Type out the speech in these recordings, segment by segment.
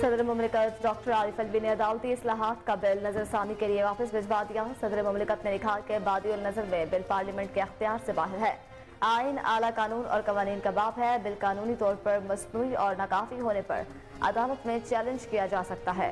सदर मुमलिकत डॉक्टर आरिफ अलवी ने अदालती इस्लाहात का बिल नजरसानी के लिए वापस भिजवा दिया। सदर मुमलिकत ने लिखा कि बादिउल नजर में बिल पार्लियामेंट के अख्तियार से बाहर है। आइन आला कानून और कवानीन का बाप है। बिल कानूनी तौर पर मसनूई और नाकाफी होने पर अदालत में चैलेंज किया जा सकता है।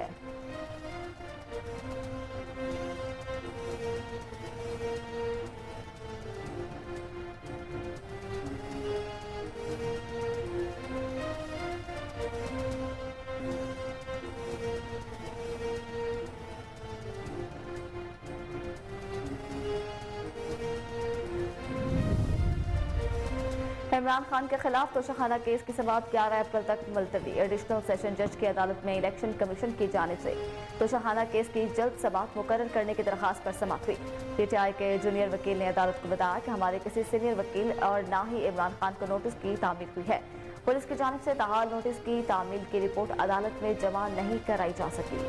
इमरान खान के खिलाफ तोशाखाना केस की समाअत 11 अप्रैल तक मुलतवी। एडिशनल सेशन जज की अदालत में इलेक्शन कमीशन की जानिब से तोशाखाना केस की जल्द समाअत मुकर्रर करने की दरखास्त पर समाअत हुई। पीटीआई के जूनियर वकील ने अदालत को बताया कि हमारे किसी सीनियर वकील और ना ही इमरान खान को नोटिस की तामील हुई है। पुलिस की जानिब से ताहाल नोटिस की तामील की रिपोर्ट अदालत में जमा नहीं कराई जा सकी।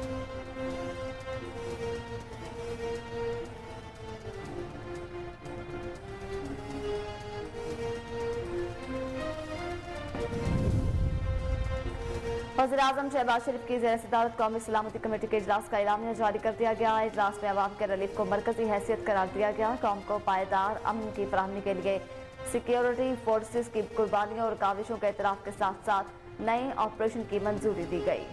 वज़ीर-ए-आज़म शहबाज शरीफ की ज़ेर सदारत कौमी सलामती कमेटी के इजलास का एलामिया जारी कर दिया गया। इजलास में अवाम के रिलीफ को मरकजी हैसियत करार दिया गया। कौम को पायदार अमन की फराहमी के लिए सिक्योरिटी फोर्सेस की कुर्बानियों और काविशों के एतराफ़ के साथ साथ नए ऑपरेशन की मंजूरी दी गई।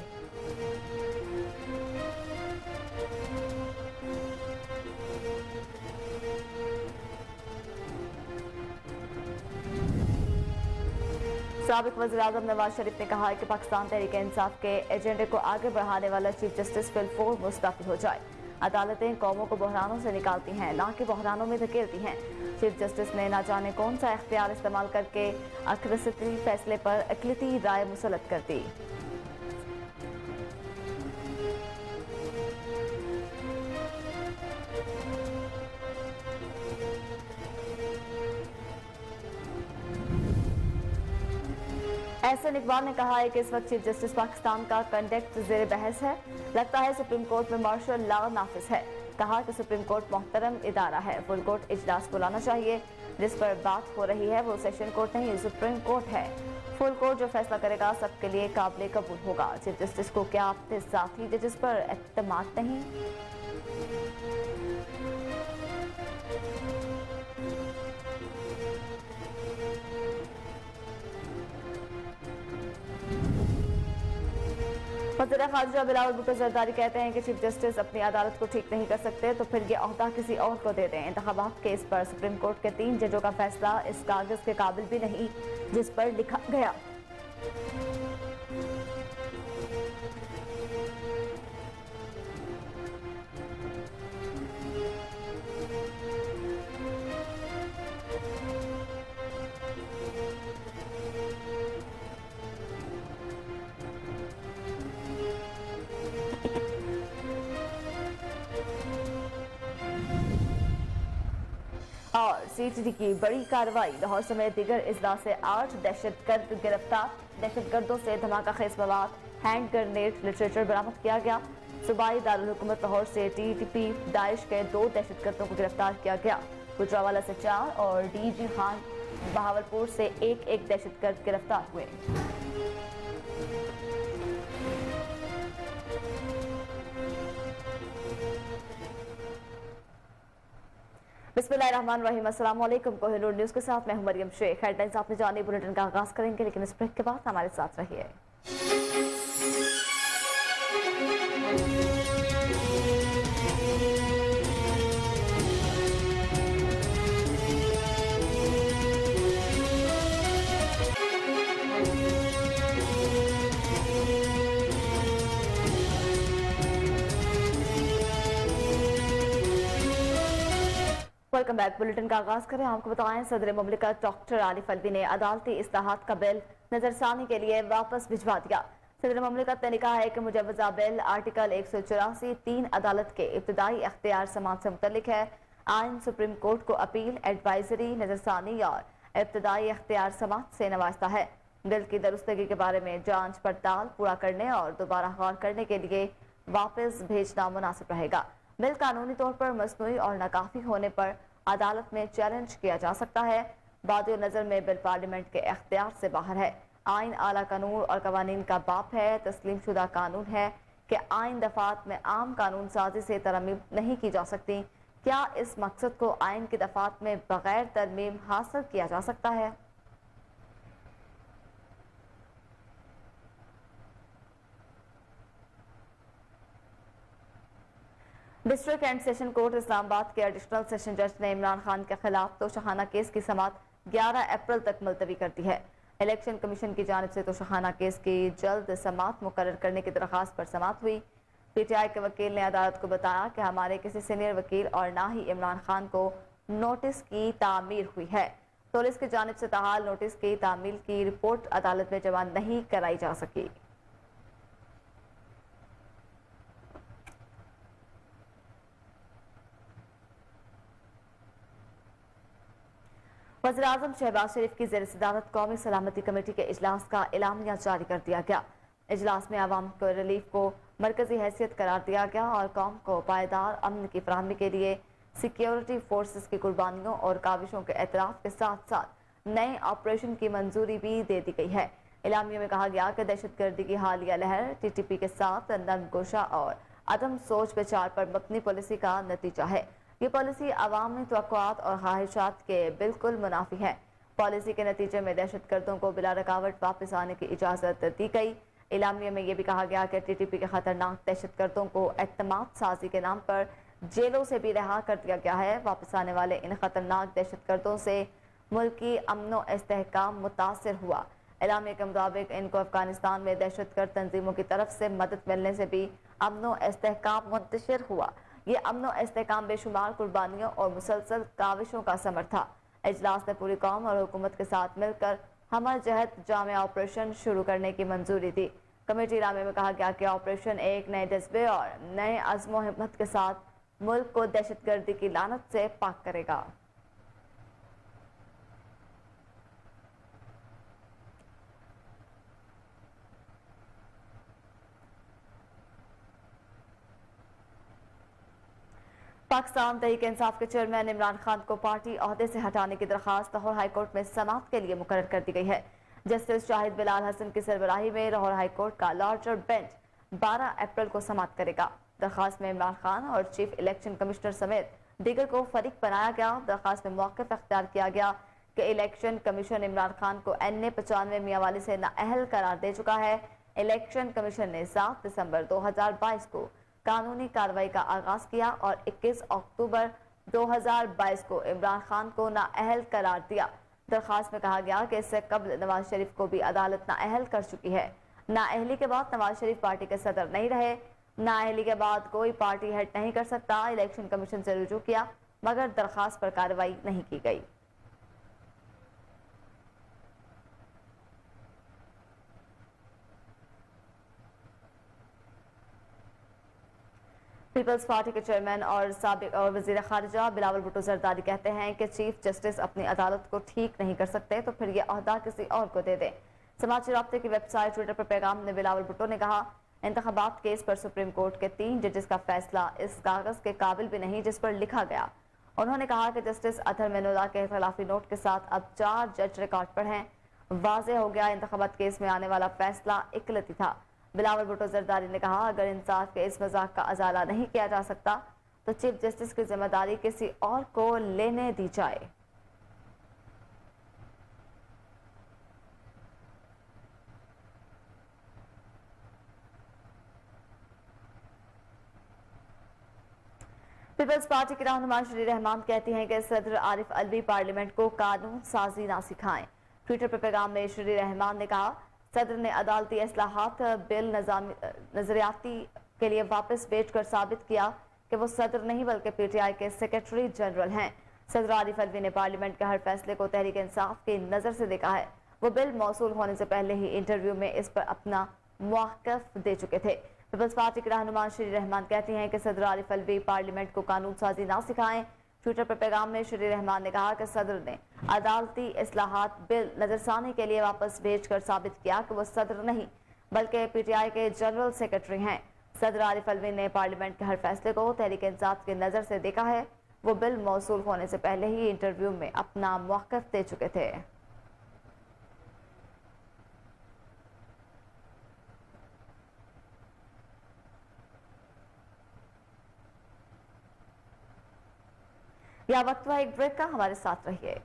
साबिक वज़ीर-ए-आज़म नवाज शरीफ ने कहा है कि पाकिस्तान तहरीक-ए-इंसाफ के एजेंडे को आगे बढ़ाने वाला चीफ जस्टिस फिलफोर मुस्तफ़ी हो जाए। अदालतें कौमों को बहरानों से निकालती हैं, ना कि बहरानों में धकेलती हैं। चीफ जस्टिस ने ना जाने कौन सा इख्तियार इस्तेमाल करके अक्सरियती फैसले पर अक़लियती राय मुसल्लत कर दी। एहसन इकबाल ने कहा है कि इस वक्त चीफ जस्टिस पाकिस्तान का कंडक्ट ज़ेर बहस है। लगता है सुप्रीम कोर्ट में मार्शल लॉ नाफिज है। कहा कि सुप्रीम कोर्ट मोहतरम इदारा है, फुल कोर्ट इजलास बुलाना चाहिए। जिस पर बात हो रही है वो सेशन कोर्ट नहीं, सुप्रीम कोर्ट है। फुल कोर्ट जो फैसला करेगा सबके लिए काबिल कबूल होगा। चीफ जस्टिस को क्या अपने साथी जजेस पर एतमाद नहीं? वज़ीर ख़ारिजा बिलावल भुट्टो ज़रदारी कहते हैं कि चीफ जस्टिस अपनी अदालत को ठीक नहीं कर सकते तो फिर ये ओहदा किसी और को दे दें। इंतखाबात केस पर सुप्रीम कोर्ट के 3 जजों का फैसला इस कागज के काबिल भी नहीं जिस पर लिखा गया। और सीटीडी की बड़ी कार्रवाई। लाहौर समेत दीगर अजला से 8 दहशतगर्द गिरफ्तार। दहशतगर्दों से धमाका खेज मवाद, हैंड ग्रेनेड, लिटरेचर बरामद किया गया। सूबाई दारुल हुकूमत लाहौर से टीटीपी दाइश के 2 दहशतगर्दों को गिरफ्तार किया गया। गुजरावाला से 4 और डीजी खान बहावलपुर से एक दहशतगर्द गिरफ्तार हुए। बिस्मिल्लाहिर्रहमानिर्रहीम। अस्सलाम वालेकुम। कोहिनूर न्यूज़ के साथ मैं हूं मरियम शेख। हेडलाइंस आपने जानी, बुलेटिन का आगाज करेंगे लेकिन इस ब्रेक के बाद हमारे साथ रहिए। Welcome back. बुलेटिन का आगाज करें। आपको बताएं सदर मुमलिकत डॉक्टर आरिफ अलवी ने अदालती इस्लाहात का बिल नजरसानी के लिए वापस भिजवा दिया। सदर मुमलिकत ने लिखा है कि मुजव्वजा बिल आर्टिकल 184 3 अदालत के इब्तदाई अख्तियार समात से मुतल्लिक है। आइन सुप्रीम कोर्ट को अपील, एडवाइजरी, नजरसानी और इब्तदाई अख्तियार समात से नवाजता है। बिल की दुरुस्तगी के बारे में जांच पड़ताल पूरा करने और दोबारा गौर करने के लिए वापस भेजना मुनासिब रहेगा। बिल कानूनी तौर पर मसनूई और नाकाफी होने पर अदालत में चैलेंज किया जा सकता है। बादिउल नजर में बिल पार्लियामेंट के अख्तियार से बाहर है। आइन आला कानून और कवानीन का बाप है। तस्लीम शुदा कानून है कि आइन दफात में आम कानून साजी से तरमीम नहीं की जा सकती। क्या इस मकसद को आइन की दफात में बगैर तरमीम हासिल किया जा सकता है? District and session court Islamabad के एडिशनल सेशन जज ने इमरान खान के खिलाफ तोशाखाना केस की समाअत 11 अप्रैल तक मुलतवी कर दी है। इलेक्शन कमीशन की जानिब से तोशाखाना केस की जल्द समाअत मुकर्रर करने की दरख्वास्त पर समाअत हुई। पीटीआई के वकील ने अदालत को बताया कि हमारे किसी सीनियर वकील और ना ही इमरान खान को नोटिस की तामीर हुई है। पुलिस की जानिब से ताहाल नोटिस की तामील की रिपोर्ट अदालत में जमा नहीं कराई जा सकी। वज़ीर-ए-आज़म शहबाज शरीफ की ज़ेर सदारत कौमी सलामती कमेटी के इजलास का एलामिया जारी कर दिया गया। इजलास में आवाम को रिलीफ को मरकजी हैसियत करार दिया गया और कौम को पायदार अमन की फराहमी के लिए सिक्योरिटी फोर्सेस की कुर्बानियों और काविशों के एतराफ़ के साथ साथ नए ऑपरेशन की मंजूरी भी दे दी गई है। एलामिया में कहा गया कि दहशतगर्दी की हालिया लहर TTP के साथ नरम गोशा और अदम सोच विचार पर मबनी पॉलिसी का नतीजा है। ये पॉलिसी अवामी तवक्कुआत और ख्वाहिशात के बिल्कुल मुनाफी है। पॉलिसी के नतीजे में दहशतगर्दों को बिला रुकावट वापस आने की इजाज़त दी गई। एलामिया में यह भी कहा गया कि TTP के खतरनाक दहशतगर्दों को एतमाद साजी के नाम पर जेलों से भी रिहा कर दिया गया है। वापस आने वाले इन खतरनाक दहशतगर्दों से मुल्की अमनो इस्तेहकाम मुतासिर हुआ। एलामिया के मुताबिक इनको अफगानिस्तान में दहशतगर्द तंजीमों की तरफ से मदद मिलने से भी अमनो इस्तेहकाम मुंतशिर हुआ। ये अमनो इस्तेहकाम बेशुमार कुर्बानियों और मुसलसल काविशों का समर था। इजलास ने पूरी कौम और हुकूमत के साथ मिलकर हमर जहत जामिया ऑपरेशन शुरू करने की मंजूरी दी। कमेटी नामे में कहा गया कि ऑपरेशन एक नए जज्बे और नए अज़्म हिम्मत के साथ मुल्क को दहशतगर्दी की लानत से पाक करेगा। पाकिस्तान तहरीक इंसाफ के चेयरमैन इमरान खान को पार्टी ओहदे से हटाने की दरखास्त लाहौर हाईकोर्ट में समाअत के लिए मुकर्रर कर दी गई है। जस्टिस शाहिद बिलाल हसन की सरबराही में लाहौर हाईकोर्ट का लार्जर बेंच 12 अप्रैल को समाअत करेगा। दरखास्त में इमरान खान और चीफ इलेक्शन कमिश्नर समेत दीगर को फरीक बनाया गया। दरखास्त में मौक़िफ़ अख्तियार किया गया कि इलेक्शन कमीशन इमरान खान को NA 95 मियांवाली से नाअहल करार दे चुका है। इलेक्शन कमीशन ने 7 दिसंबर 2022 को कानूनी कार्रवाई का आगाज किया और 21 अक्टूबर 2022 को इमरान खान को नाअहल करार दिया। दरखास्त में कहा गया कि इससे कबल नवाज शरीफ को भी अदालत नाअहल कर चुकी है। नाअहली के बाद नवाज शरीफ पार्टी के सदर नहीं रहे। नाअहली के बाद कोई पार्टी हेड नहीं कर सकता। इलेक्शन कमीशन से रुजू किया मगर दरखास्त पर कार्रवाई नहीं की गई। पीपल्स पार्टी के चेयरमैन और साबिक और वजीर खारिजा बिलावल भुट्टो जरदारी कहते हैं कि चीफ जस्टिस अपनी अदालत को ठीक नहीं कर सकते तो फिर यह अहदा किसी और को दे दें। समाचार राब्ते की वेबसाइट ट्विटर पर पैगाम में बिलावल भुट्टो ने कहा, इंतखाबात केस पर सुप्रीम कोर्ट के 3 जजेस का फैसला इस कागज के काबिल भी नहीं जिस पर लिखा गया। उन्होंने कहा कि जस्टिस अतहर मेनुल्लाह के खिलाफी नोट के साथ अब 4 जज रिकॉर्ड पर हैं। वाज़ेह हो गया इंतखाबात केस में आने वाला फैसला इकलती था। बिलावल भुट्टो जरदारी ने कहा, अगर इंसाफ के इस मजाक का अजाला नहीं किया जा सकता तो चीफ जस्टिस की जिम्मेदारी किसी और को लेने दी जाए। पीपल्स पार्टी की रहनुमा श्री रहमान कहती हैं कि सदर आरिफ अलवी पार्लियामेंट को कानून साजी ना सिखाएं। ट्विटर पर पैगाम में श्री रहमान ने कहा, सदर ने अदालती इस्लाहात बिल नजरियाती के लिए वापस भेजकर साबित किया कि वो सदर नहीं बल्कि PTI के सेक्रेटरी जनरल हैं। सदर आरिफ अलवी ने पार्लियामेंट के हर फैसले को तहरीक इंसाफ की नज़र से देखा है। वो बिल मौसूल होने से पहले ही इंटरव्यू में इस पर अपना मौक़िफ़ दे चुके थे। पीपल्स पार्टी के रहनुमा श्री रहमान कहती हैं कि सदर आरिफ अलवी पार्लियामेंट को कानून साजी ना सिखाएं। ट्विटर पर पैगाम में श्री रहमान ने कहा कि सदर ने अदालती इस्लाहात बिल नजरसानी के लिए वापस भेजकर साबित किया कि वो सदर नहीं बल्कि PTI के जनरल सेक्रेटरी हैं। सदर आरिफ अलवी ने पार्लियामेंट के हर फैसले को तहरीक इंसाफ की नज़र से देखा है। वो बिल मौसूल होने से पहले ही इंटरव्यू में अपना मौक़िफ़ दे चुके थे। यह वक्त हुआ एक ब्रेक का, हमारे साथ रहिए।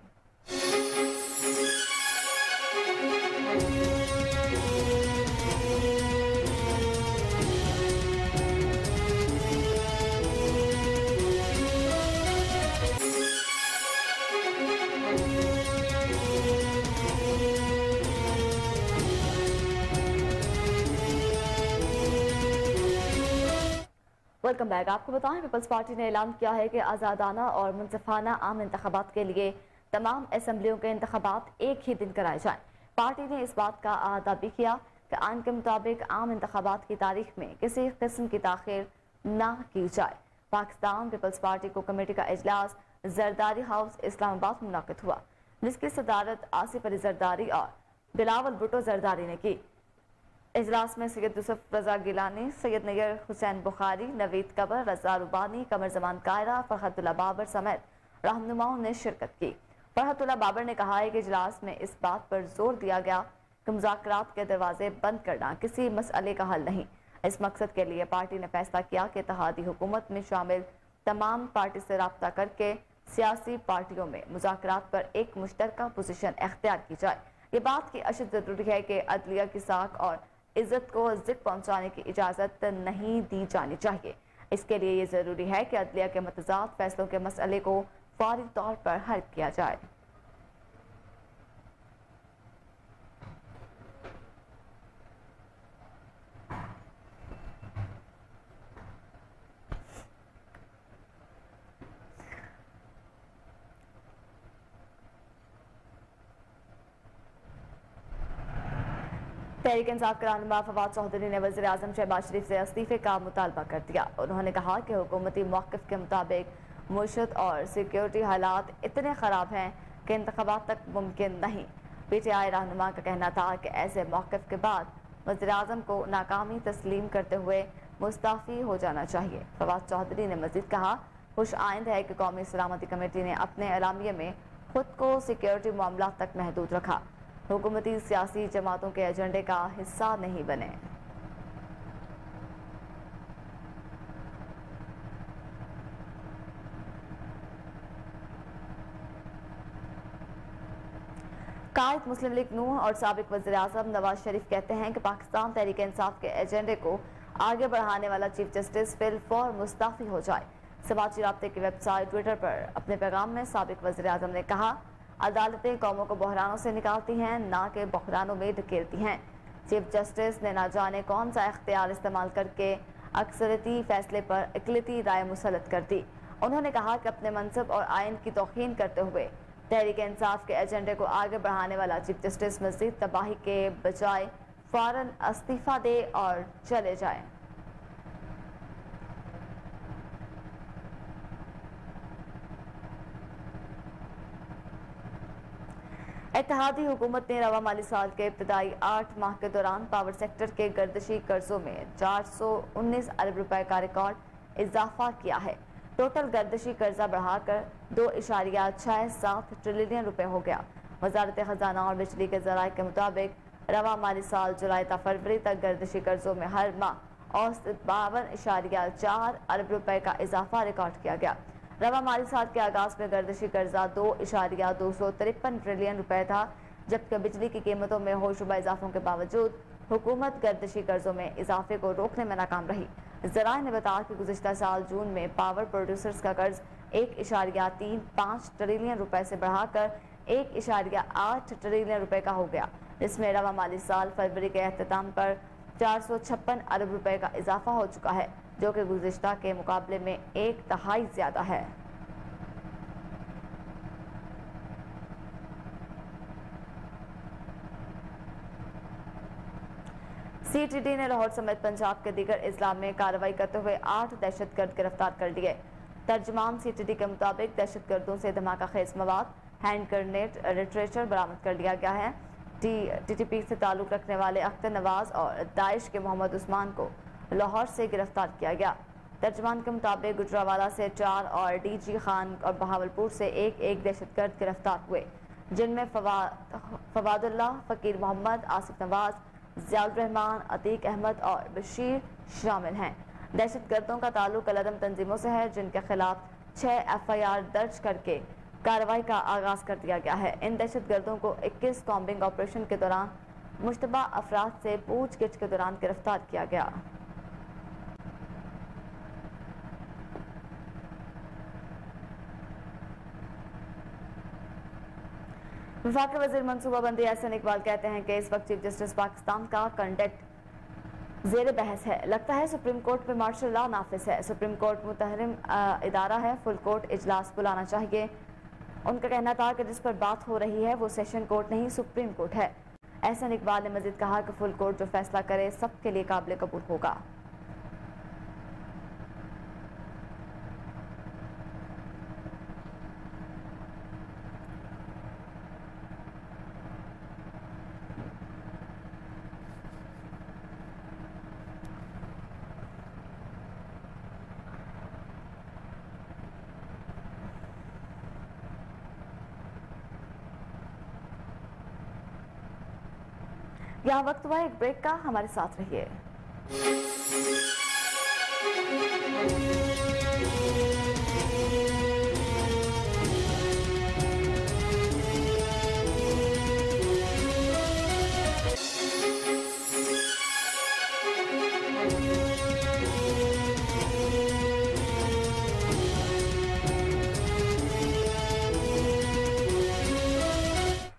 Welcome back. आपको बताएं, पीपल्स पार्टी ने ऐलान किया है कि आज़ादाना और मुनसिफाना आम इंतखाबात के लिए तमाम असम्बलियों के इंतखाबात एक ही दिन कराए जाएं। पार्टी ने इस बात का अहाता भी किया कि आइन के मुताबिक आम इंतखाबात की तारीख में किसी किस्म की ताखिर ना की जाए। पाकिस्तान पीपल्स पार्टी को कमेटी का इजलास जरदारी हाउस इस्लामाबाद में मुनक़िद हुआ, जिसकी सदारत आसिफ अली जरदारी और बिलावल भुट्टो जरदारी ने की। इजलास में सैयद यूसुफ रजा गिलानी, सैयद नैयर हुसैन बुखारी, नवीद कबर, रजा रुबानी, कमर जमान कायरा, फरहतुल्ला बाबर समेत रहनुमाओं ने शिरकत की। फरहतुल्ला बाबर ने कहा है कि इजलास में इस बात पर जोर दिया गया कि मुज़ाकरात के दरवाजे बंद करना किसी मसले का हल नहीं। इस मकसद के लिए पार्टी ने फैसला किया कि इत्तेहादी हुकूमत में शामिल तमाम पार्टी से रब्ता करके सियासी पार्टियों में मुज़ाकरात पर एक मुश्तरका पोजीशन अख्तियार की जाए। ये बात की अशद जरूरी है कि अदलिया की साख और इज्जत को जिक पहुंचाने की इजाज़त नहीं दी जानी चाहिए। इसके लिए ये ज़रूरी है कि अदलिया के मतजाद फैसलों के मसले को फौरी तौर पर हल किया जाए। तहरीक इंसाफ के रहनुमा फवाद चौधरी ने वज़ीर आज़म शहबाज शरीफ से इस्तीफे का मुतालबा कर दिया। उन्होंने कहा कि हुकूमती मौक़िफ़ के मुताबिक मुआशरत और सिक्योरिटी हालात इतने ख़राब हैं कि इंतख़ाबात तक मुमकिन नहीं। PTI रहनुमा का कहना था कि ऐसे मौक़िफ़ के बाद वज़ीर आज़म को नाकामी तस्लीम करते हुए मुस्ताफ़ी हो जाना चाहिए। फवाद चौधरी ने मज़ीद कहा, खुश आइंद है कि कौमी सलामती कमेटी ने अपने एलामिये में खुद को सिक्योरिटी मामला तक महदूद रखा, हुकूमती सियासी जमातों के एजेंडे का हिस्सा नहीं बने। कायद मुस्लिम लीग नून और साबिक वज़ीर आज़म नवाज शरीफ कहते हैं कि पाकिस्तान तहरीक इंसाफ के एजेंडे को आगे बढ़ाने वाला चीफ जस्टिस फिलफौर मुस्ताफ़ी हो जाए। समाजी राब्ते की वेबसाइट ट्विटर पर अपने पैगाम में साबिक वज़ीर आज़म ने कहा, अदालतें कौमों को बहरानों से निकालती हैं, ना कि बहरानों में ढकेलती हैं। चीफ जस्टिस ने ना जाने कौन सा इख्तियार इस्तेमाल करके अक्सरती फैसले पर इकलती राय मुसलत कर दी। उन्होंने कहा कि अपने मनसब और आइन की तौहीन करते हुए तहरीक इंसाफ के एजेंडे को आगे बढ़ाने वाला चीफ जस्टिस मज़ीद तबाही के बजाय फौरन इस्तीफा दे और चले जाए। इत्तेहादी हुकूमत ने रवा माली साल के इब्तदाई 8 माह के दौरान पावर सेक्टर के गर्दिशी कर्जों में 419 अरब रुपए का रिकॉर्ड इजाफा किया है। टोटल गर्दिशी कर्जा बढ़ाकर 2.67 ट्रिलियन रुपए हो गया। वजारत खजाना और बिजली के ज़राए के मुताबिक रवा माली साल जुलाई ta फरवरी तक गर्दिशी कर्जों में हर माह औसत 52.4 अरब रुपए का इजाफा रिकॉर्ड किया गया। रवा माली साल के आगाज में गर्दिशी कर्जा 2.253 ट्रिलियन रुपए था, जबकि बिजली की कीमतों में होशरुबा इजाफों के बावजूद हुकूमत गर्दिशी कर्जों में इजाफे को रोकने में नाकाम रही। ज़राए ने बताया कि गुज़िश्ता साल जून में पावर प्रोड्यूसर्स का कर्ज 1.35 ट्रिलियन रुपए से बढ़ाकर 1.8 ट्रिलियन रुपए का हो गया, जिसमें रवा माली साल फरवरी के अख्ताम पर 456 अरब रुपए का इजाफा हो चुका है, जो कि गुज़िश्ता के मुकाबले में 1/3 ज्यादा है। CTD ने लाहौर समेत पंजाब के दीगर अजला में कार्रवाई करते हुए 8 दहशतगर्द गिरफ्तार कर लिए। तर्जमान CTD के मुताबिक दहशतगर्दों से धमाका खेज मवाद, हैंड ग्रेनेड, लिटरेचर बरामद कर लिया गया है। TTP से ताल्लुक रखने वाले अख्तर नवाज और दाइश के मोहम्मद उस्मान को लाहौर से गिरफ्तार किया गया। तर्जमान के मुताबिक गुजरावाला से 4 और DG खान और बहावलपुर से एक दहशतगर्द गिरफ्तार हुए, जिनमें फवादुल्ला, फकीर मोहम्मद, आसिफ नवाज, ज़ियाउर रहमान, अतीक अहमद और बशीर शामिल हैं। दहशतगर्दों का ताल्लुक अलअदम तंजीमों से है, जिनके खिलाफ 6 FIR दर्ज करके कार्रवाई का आगाज कर दिया गया है। इन दहशतगर्दों को 21 कॉम्बिंग ऑपरेशन के दौरान मुश्तबा अफराद से पूछगिछ के दौरान गिरफ्तार किया गया। वफाकी वजीर मनसूबाबंदी एहसन इकबाल कहते हैं कि इस वक्त चीफ जस्टिस पाकिस्तान का कंडक्ट जेर बहस है। लगता है सुप्रीम कोर्ट में मार्शल लॉ नाफिज है। सुप्रीम कोर्ट मुतहरिम इदारा है, फुल कोर्ट इजलास बुलाना चाहिए। उनका कहना था कि जिस पर बात हो रही है वो सेशन कोर्ट नहीं सुप्रीम कोर्ट है। एहसन इकबाल ने मजीद कहा कि फुल कोर्ट जो फैसला करे सबके लिए काबिल कबूल होगा। यहाँ वक्त हुआ एक ब्रेक का, हमारे साथ रहिए।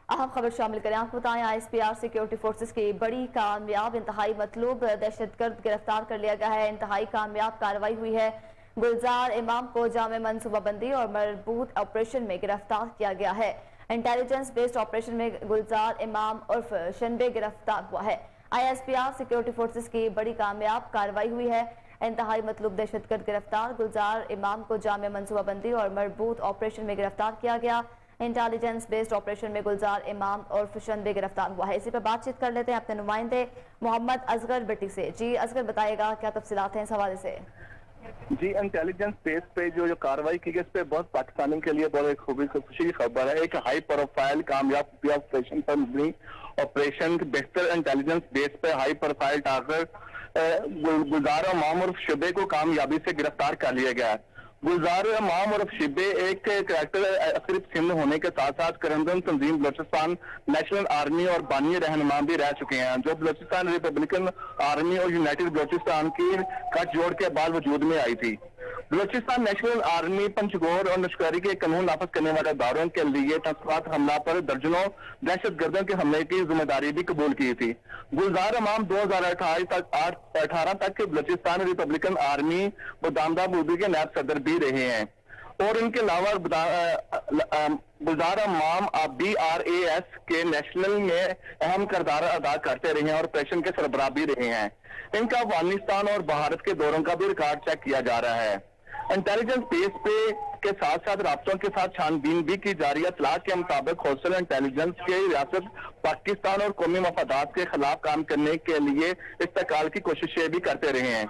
अहम खबर शामिल करें। आपको बताएं ISPR सिक्योरिटी फोर्सेस की बड़ी कामयाब इंतहाई मतलूब दहशतगर्द गिरफ्तार कर लिया गया है। इंतहाई कामयाब कार्रवाई हुई है। गुलजार इमाम को जामे मनसूबाबंदी और मरबूत ऑपरेशन में गिरफ्तार किया गया है। इंटेलिजेंस बेस्ड ऑपरेशन में गुलजार इमाम उर्फ शनबे गिरफ्तार हुआ है। ISPR सिक्योरिटी फोर्सेस की बड़ी कामयाब कार्रवाई हुई है। इंतहाई मतलूब दहशतगर्द गिरफ्तार, गुलजार इमाम को जामे मनसूबाबंदी और मरबूत ऑपरेशन में गिरफ्तार किया गया। इंटेलिजेंस बेस्ड ऑपरेशन में गुलजार इमाम और फुशन गिरफ्तार हुआ है। इसी पर बातचीत कर लेते हैं अपने नुमाइंदे मोहम्मद असगर भट्टी से। जी असगर, बताएगा क्या तफसीलात हैं इस हवाले से? जी, इंटेलिजेंस बेस पे जो कार्रवाई की गई इस पे बहुत पाकिस्तानी के लिए बहुत खुशी की खबर है। एक हाई प्रोफाइल कामयाब ऑपरेशन पर मबनी ऑपरेशन बेहतर इंटेलिजेंस बेस पे हाई प्रोफाइल टारगेट गुलजार इमाम और शुबे को कामयाबी से गिरफ्तार कर लिया गया है। गुलजार इमाम और शिबे एक करैक्टर सिर्फ सिंध होने के साथ साथ करंदन तंजीम बलोचिस्तान नेशनल आर्मी और बानी रहनुमा भी रह चुके हैं, जो बलोचिस्तान रिपब्लिकन आर्मी और यूनाइटेड बलोचिस्तान की गठजोड़ के बाद वजूद में आई थी। बलोचिस्तान नेशनल आर्मी पंचगोर और लश्करी के कानून नाफज करने वाले दारों के लिए तस्वात हमला पर दर्जनों दहशतगर्दों के हमले की जिम्मेदारी भी कबूल की थी। गुलजार इमाम 2018 तक बलोचिस्तान रिपब्लिकन आर्मी व दामदा बूदी के नायब सदर भी रहे हैं और इनके अलावा गुलजार इमाम BRAS के नेशनल में अहम किरदार अदा करते रहे हैं और ऑपरेशन के सरबराह भी रहे हैं। इनका अफगानिस्तान और भारत के दौरों का भी रिकॉर्ड चेक किया जा रहा है। इंटेलिजेंस बेस पे के साथ साथ राब्तों के साथ छानबीन भी की जा रही है। इत्तला के मुताबिक होस्टल इंटेलिजेंस के रियासत पाकिस्तान और कौमी मफादात के खिलाफ काम करने के लिए इस्तेकाल की कोशिशें भी करते रहे हैं।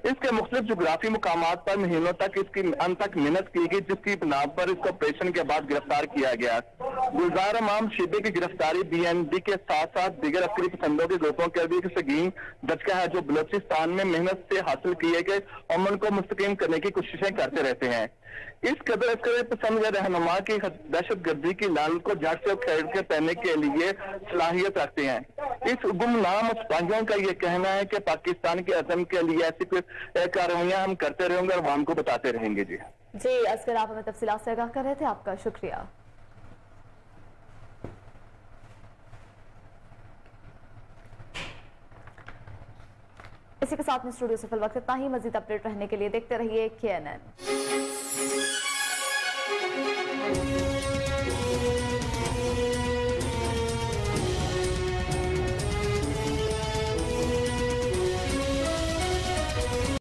इसके मुख्तलिफ जोग्राफी मुकामात पर महीनों तक इसकी अंत तक मेहनत की गई, जिसकी बिना पर इसको ऑपरेशन के बाद गिरफ्तार किया गया। गुलजार इमाम शिबे की गिरफ्तारी BNB के साथ साथ दीगर अफसरी पसंदों के ग्रुपों के भी संगीन दचका है, जो बलोचिस्तान में मेहनत से हासिल किए गए अमन को मुस्तकीम करने की कोशिशें करते रहते हैं। इस कदर पसंद रहनुमा की दहशतगर्दी की लानत को जड़ से उखेड़ के पहनने के लिए सलाहियत रखते हैं। इस गुमनाम सिपाहियों का ये कहना है कि पाकिस्तान के अज़म के लिए ऐसी कार्रवाइयां हम करते रहेंगे और आवाम को बताते रहेंगे। जी असगर, आप हमें तफसीलात से आगाह कर रहे थे, आपका शुक्रिया। इसी के साथ में स्टूडियो से फिल वक्त इतना ही। मजीद अपडेट रहने के लिए देखते रहिए KNN।